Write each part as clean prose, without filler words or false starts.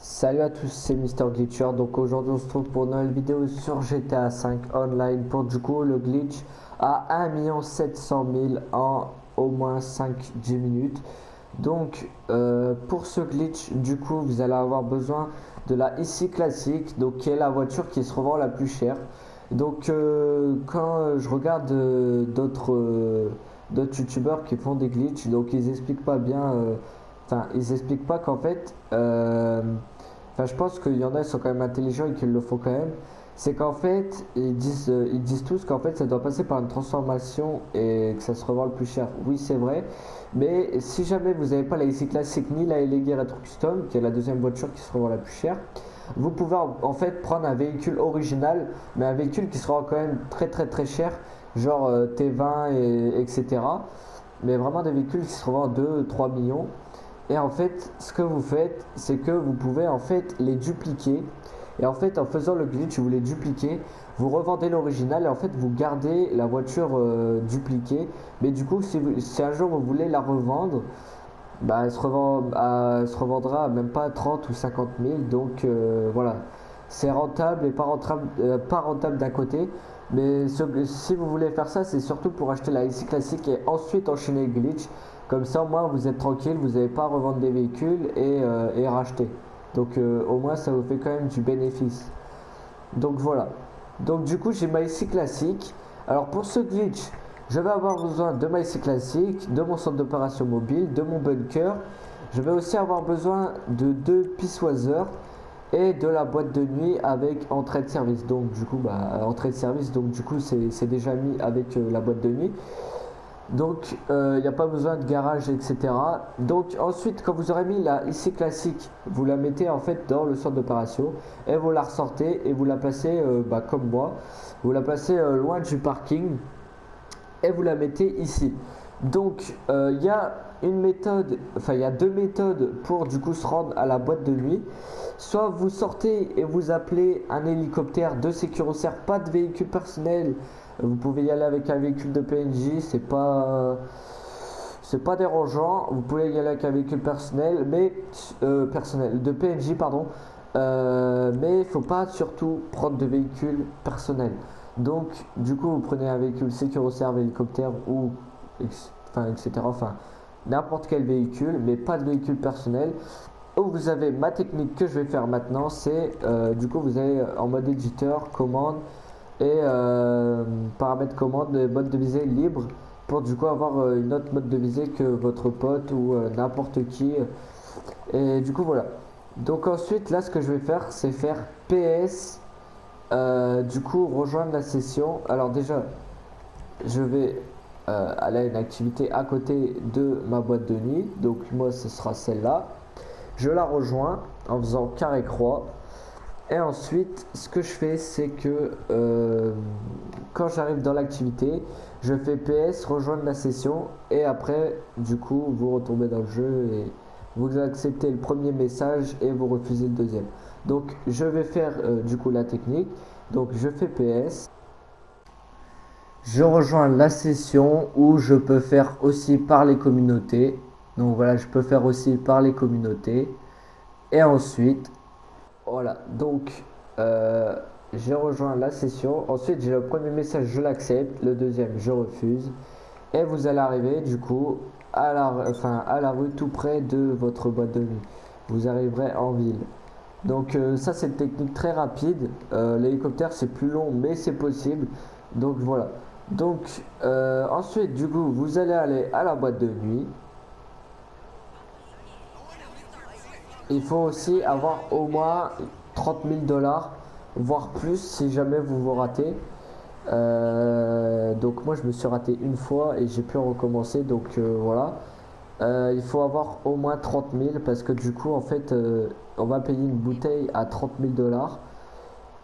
Salut à tous, c'est Mister Glitcher. Donc aujourd'hui on se trouve pour une nouvelle vidéo sur GTA 5 Online pour du coup le glitch à 1 700 000 en au moins 5-10 minutes. Donc pour ce glitch du coup vous allez avoir besoin de la IC classique, donc qui est la voiture qui se revend la plus chère. Donc quand je regarde d'autres youtubeurs qui font des glitches, donc ils expliquent pas bien, enfin ils expliquent pas qu'en fait enfin, je pense qu'il y en a qui sont quand même intelligents et qui le font quand même. C'est qu'en fait, ils disent tous qu'en fait, ça doit passer par une transformation et que ça se revend le plus cher. Oui, c'est vrai. Mais si jamais vous n'avez pas la IC classique ni la LG Retro Custom, qui est la deuxième voiture qui se revend la plus chère, vous pouvez en fait prendre un véhicule original, mais un véhicule qui sera quand même très cher, genre T20 etc. Mais vraiment des véhicules qui se revendent 2-3 millions. Et en fait, ce que vous faites, c'est que vous pouvez en fait les dupliquer. Et en fait, en faisant le glitch, vous les dupliquez, vous revendez l'original et en fait, vous gardez la voiture dupliquée. Mais du coup, si un jour vous voulez la revendre, bah, elle se revendra à même pas 30 ou 50 000. Donc voilà, c'est rentable et pas rentable d'un côté. Mais si vous voulez faire ça, c'est surtout pour acheter la IC classique et ensuite enchaîner le glitch. Comme ça, au moins, vous êtes tranquille, vous n'avez pas à revendre des véhicules et racheter. Donc au moins, ça vous fait quand même du bénéfice. Donc voilà. Donc du coup, j'ai ma IC classique. Alors pour ce glitch, je vais avoir besoin de ma IC classique, de mon centre d'opération mobile, de mon bunker. Je vais aussi avoir besoin de deux pissoiseurs et de la boîte de nuit avec entrée de service. Donc du coup, bah, entrée de service, donc du coup, c'est déjà mis avec la boîte de nuit. Donc il n'y a pas besoin de garage, etc. Donc ensuite, quand vous aurez mis la IC classique, vous la mettez en fait dans le centre d'opération et vous la ressortez et vous la placez bah, comme moi. Vous la placez loin du parking et vous la mettez ici. Donc il y a une méthode, enfin il y a deux méthodes pour du coup se rendre à la boîte de nuit. Soit vous sortez et vous appelez un hélicoptère de sécuritaire, pas de véhicule personnel. Vous pouvez y aller avec un véhicule de PNJ, c'est pas dérangeant. Vous pouvez y aller avec un véhicule personnel, mais personnel de PNJ pardon. Mais il faut pas surtout prendre de véhicule personnel. Donc du coup vous prenez un véhicule sécuritaire, hélicoptère ou enfin etc. Enfin n'importe quel véhicule, mais pas de véhicule personnel. Où vous avez ma technique que je vais faire maintenant, c'est du coup vous allez en mode éditeur, commande et paramètres commande, mode de visée libre pour du coup avoir une autre mode de visée que votre pote ou n'importe qui. Et du coup voilà. Donc ensuite là ce que je vais faire c'est faire PS, du coup rejoindre la session. Alors déjà je vais aller à une activité à côté de ma boîte de nuit. Donc moi ce sera celle-là. Je la rejoins en faisant carré croix. Et ensuite, ce que je fais, c'est que quand j'arrive dans l'activité, je fais PS, rejoindre la session. Et après, du coup, vous retombez dans le jeu et vous acceptez le premier message et vous refusez le deuxième. Donc, je vais faire du coup la technique. Donc, je fais PS. Je rejoins la session où je peux faire aussi par les communautés. Donc voilà, je peux faire aussi par les communautés. Et ensuite, voilà, donc j'ai rejoint la session. Ensuite, j'ai le premier message, je l'accepte. Le deuxième, je refuse. Et vous allez arriver du coup à la rue tout près de votre boîte de nuit. Vous arriverez en ville. Donc ça, c'est une technique très rapide. L'hélicoptère, c'est plus long, mais c'est possible. Donc voilà. Donc ensuite, du coup, vous allez aller à la boîte de nuit. Il faut aussi avoir au moins 30 000 $, voire plus si jamais vous vous ratez. Donc moi je me suis raté une fois et j'ai pu recommencer. Donc voilà. Il faut avoir au moins 30 000 parce que du coup en fait on va payer une bouteille à 30 000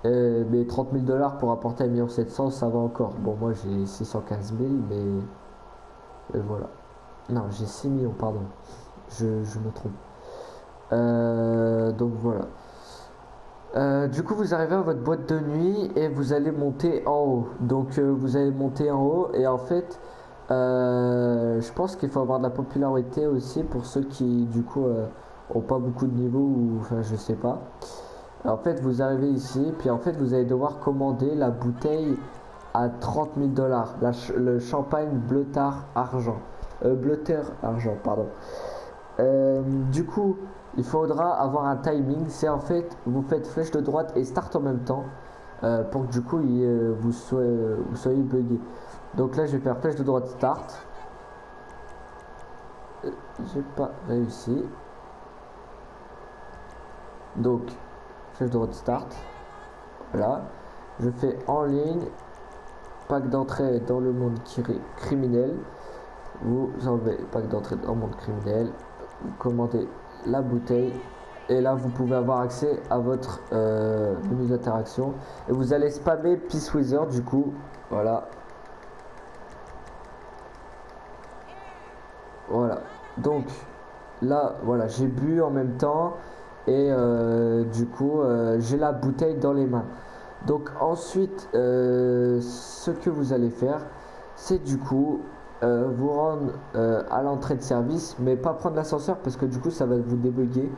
$. Mais 30 000 $ pour apporter 1 700 000 ça va encore. Bon moi j'ai 615 000 mais voilà. Non j'ai 6 millions pardon. Je me trompe. Donc voilà. Du coup, vous arrivez à votre boîte de nuit et vous allez monter en haut. Donc, vous allez monter en haut et en fait, je pense qu'il faut avoir de la popularité aussi pour ceux qui, du coup, ont pas beaucoup de niveaux ou enfin je sais pas. En fait, vous arrivez ici, puis en fait, vous allez devoir commander la bouteille à 30 000 dollars. Le champagne Bleutard Argent. Bleuter Argent, pardon. Du coup, il faudra avoir un timing. C'est en fait, vous faites flèche de droite et start en même temps pour que du coup, vous soyez bugué. Donc là, je vais faire flèche de droite start. J'ai pas réussi. Donc, flèche de droite start. Voilà. Je fais en ligne. Pack d'entrée dans le monde criminel. Vous enlevez pack d'entrée dans le monde criminel. Vous commandez la bouteille. Et là, vous pouvez avoir accès à votre menu d'interaction. Et vous allez spammer Peace Wizard du coup. Voilà. Voilà. Donc, là, voilà, j'ai bu en même temps. Et du coup, j'ai la bouteille dans les mains. Donc ensuite, ce que vous allez faire, c'est du coup vous rendre à l'entrée de service, mais pas prendre l'ascenseur parce que du coup ça va vous débugger.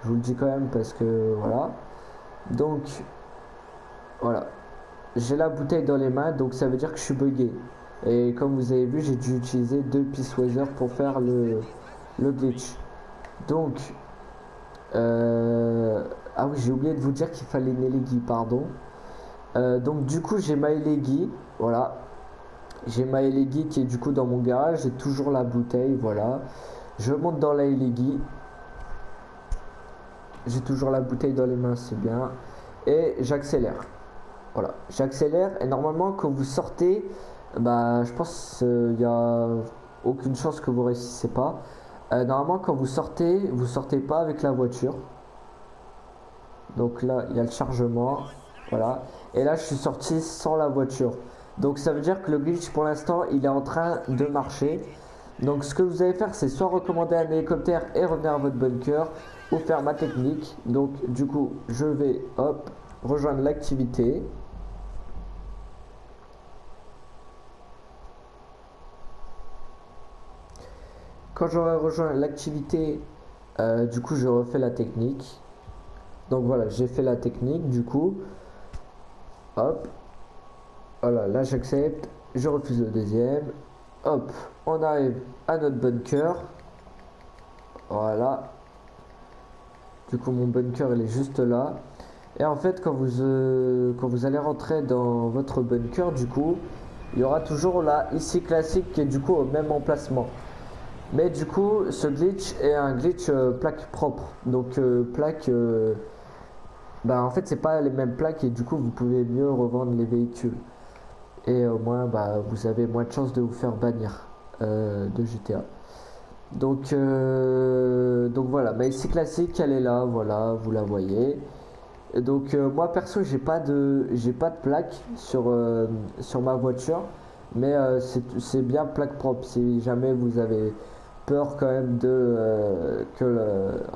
Je vous le dis quand même parce que voilà. Donc voilà, j'ai la bouteille dans les mains, donc ça veut dire que je suis bugué. Et comme vous avez vu, j'ai dû utiliser 2 Peace Weather pour faire le glitch. Donc, ah oui, j'ai oublié de vous dire qu'il fallait Nelegi, pardon. Donc du coup j'ai Maelegi, voilà. J'ai Maelegi qui est du coup dans mon garage, j'ai toujours la bouteille, voilà. Je monte dans la Elegi. J'ai toujours la bouteille dans les mains, c'est bien. Et j'accélère. Voilà, j'accélère et normalement quand vous sortez, bah je pense qu'il n'y a aucune chance que vous réussissez pas. Normalement quand vous sortez pas avec la voiture. Donc là il y a le chargement, voilà. Et là je suis sorti sans la voiture. Donc ça veut dire que le glitch pour l'instant il est en train de marcher. Donc ce que vous allez faire c'est soit recommander un hélicoptère et revenir à votre bunker, ou faire ma technique. Donc du coup je vais hop rejoindre l'activité. Quand j'aurai rejoint l'activité, du coup je refais la technique. Donc voilà, j'ai fait la technique, du coup hop, voilà, là j'accepte, je refuse le deuxième, hop, on arrive à notre bunker, voilà, du coup mon bunker il est juste là. Et en fait quand vous allez rentrer dans votre bunker, du coup il y aura toujours la ici classique qui est du coup au même emplacement. Mais du coup ce glitch est un glitch plaque propre, donc plaque bah en fait c'est pas les mêmes plaques et du coup vous pouvez mieux revendre les véhicules. Et au moins bah, vous avez moins de chances de vous faire bannir de GTA. Donc voilà, mais ici classique elle est là, voilà, vous la voyez. Et donc moi perso j'ai pas de plaque sur ma voiture, mais c'est bien plaque propre si jamais vous avez peur quand même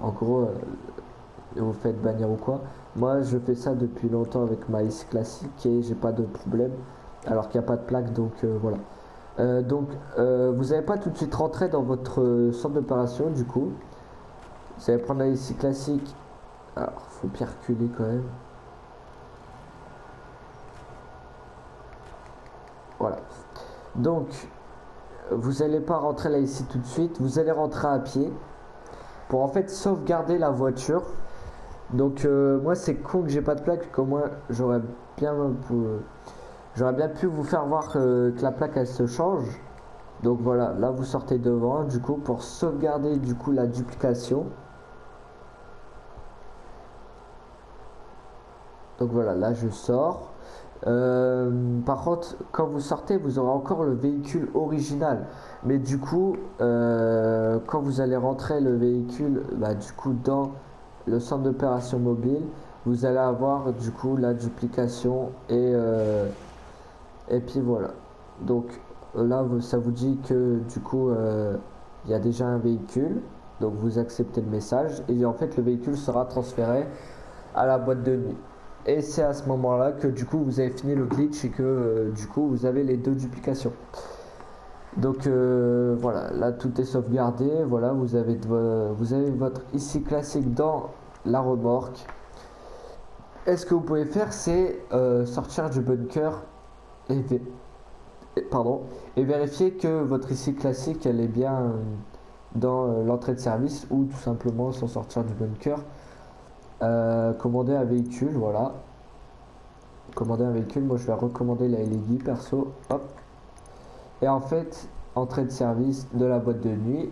en gros vous faites bannir ou quoi. Moi je fais ça depuis longtemps avec ma IC classique et j'ai pas de problème alors qu'il n'y a pas de plaque, donc voilà. Vous n'allez pas tout de suite rentrer dans votre centre d'opération, du coup vous allez prendre la IC classique. Alors faut bien reculer quand même, voilà. Donc vous n'allez pas rentrer là ici tout de suite, vous allez rentrer à pied pour en fait sauvegarder la voiture. Donc moi c'est con que j'ai pas de plaque, comme moi bien j'aurais bien pu vous faire voir que la plaque elle se change. Donc voilà, là vous sortez devant du coup pour sauvegarder du coup la duplication. Donc voilà, là je sors. Par contre, quand vous sortez, vous aurez encore le véhicule original. Mais du coup, quand vous allez rentrer le véhicule, bah, du coup dans le centre d'opération mobile, vous allez avoir du coup la duplication et puis voilà. Donc là, ça vous dit que du coup, il y a déjà un véhicule. Donc vous acceptez le message et en fait le véhicule sera transféré à la boîte de nuit. Et c'est à ce moment-là que du coup vous avez fini le glitch et que du coup vous avez les deux duplications. Donc voilà, là tout est sauvegardé. Voilà, vous avez votre ici classique dans la remorque. Et ce que vous pouvez faire, c'est sortir du bunker et, pardon, et vérifier que votre ici classique elle est bien dans l'entrée de service ou tout simplement sans sortir du bunker. Commander un véhicule, voilà. Commander un véhicule, moi je vais recommander la LEDI perso. Hop. Et en fait, entrée de service de la boîte de nuit.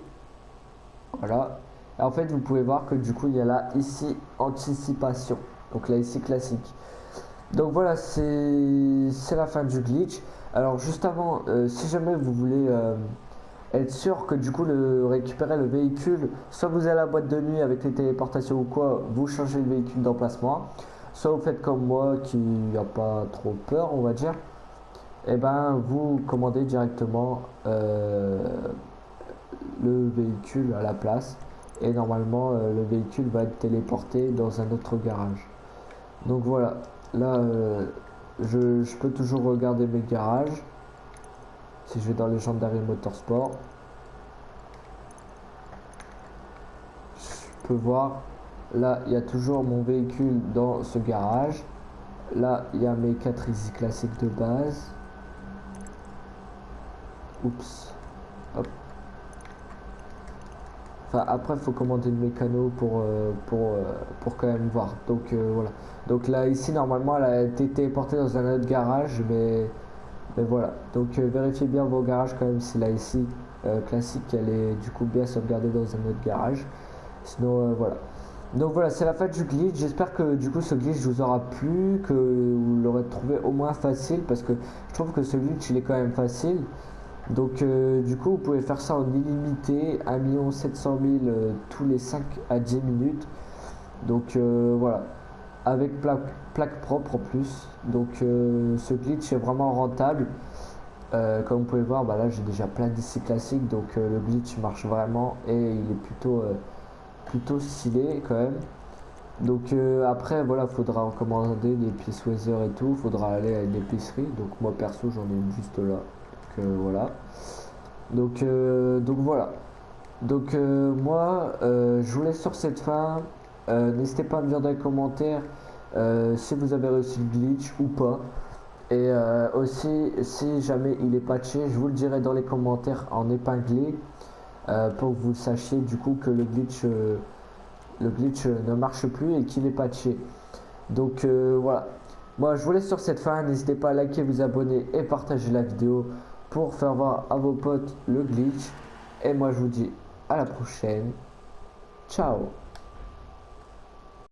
Voilà. Et en fait, vous pouvez voir que du coup, il y a là ici anticipation. Donc là ici classique. Donc voilà, c'est la fin du glitch. Alors juste avant, si jamais vous voulez être sûr que du coup récupérer le véhicule, soit vous avez la boîte de nuit avec les téléportations ou quoi, vous changez le véhicule d'emplacement, soit vous faites comme moi qui n'a pas trop peur on va dire, et ben vous commandez directement le véhicule à la place et normalement le véhicule va être téléporté dans un autre garage. Donc voilà, là je peux toujours regarder mes garages. Si je vais dans Legendary Motorsport, je peux voir, là il y a toujours mon véhicule dans ce garage. Là il y a mes 4 Easy classiques de base. Oups. Hop. Enfin après il faut commander le mécano pour quand même voir. Donc voilà. Donc là ici normalement elle a été téléportée dans un autre garage, mais voilà. Donc vérifiez bien vos garages quand même si là ici classique elle est du coup bien sauvegardée dans un autre garage. Sinon voilà. Donc voilà, c'est la fin du glitch. J'espère que du coup ce glitch vous aura plu, que vous l'aurez trouvé au moins facile, parce que je trouve que ce glitch il est quand même facile. Donc du coup vous pouvez faire ça en illimité, 1 700 000 tous les 5 à 10 minutes. Donc voilà, avec plaque propre en plus. Donc ce glitch est vraiment rentable. Comme vous pouvez voir, bah là j'ai déjà plein d'ici classiques, donc le glitch marche vraiment et il est plutôt stylé quand même. Donc après voilà, faudra recommander des pièces Weather et tout, faudra aller à une épicerie. Donc moi perso j'en ai une juste là. Donc voilà. Donc voilà. Donc moi je vous laisse sur cette fin. N'hésitez pas à me dire dans les commentaires si vous avez réussi le glitch ou pas. Et aussi si jamais il est patché, je vous le dirai dans les commentaires en épinglé pour que vous sachiez du coup que le glitch ne marche plus et qu'il est patché. Donc voilà. Moi je vous laisse sur cette fin. N'hésitez pas à liker, vous abonner et partager la vidéo pour faire voir à vos potes le glitch. Et moi je vous dis à la prochaine. Ciao.